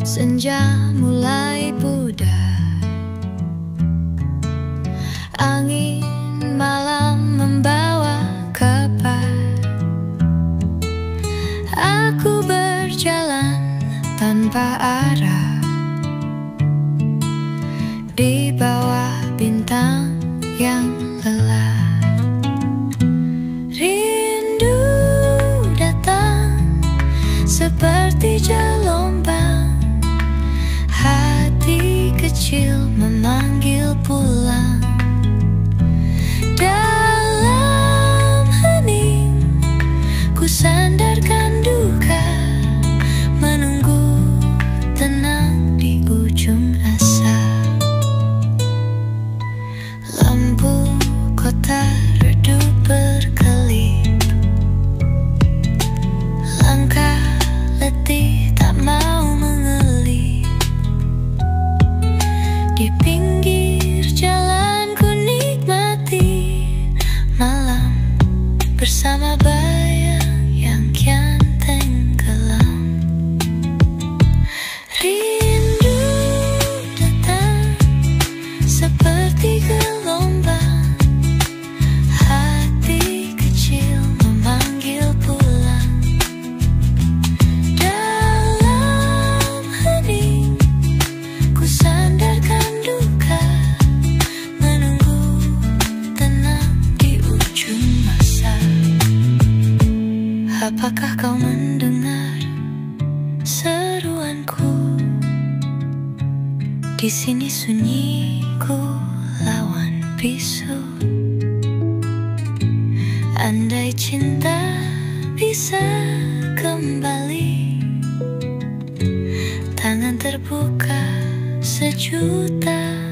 Senja mulai pudar, angin malam membawa kabar. Aku berjalan tanpa arah di bawah bintang yang lelah. Rindu datang seperti gelombang, hati kecil memanggil pulang. Dalam hening ku sandarkan duka, menunggu tenang di ujung asa. Lampu kota redup berkelip, langkah letih tak mau mengelip. Di pinggir jalan ku nikmati malam bersama bayang yang kian tenggelam. Rindu datang seperti gelombang, hati kecil memanggil pulang. Dalam hening ku sandarkan duka, menunggu tenang di ujung masa. Apakah kau mendengar seruanku? Di sini sunyi ku lawan bisu. Andai cinta bisa kembali, tangan terbuka sejuta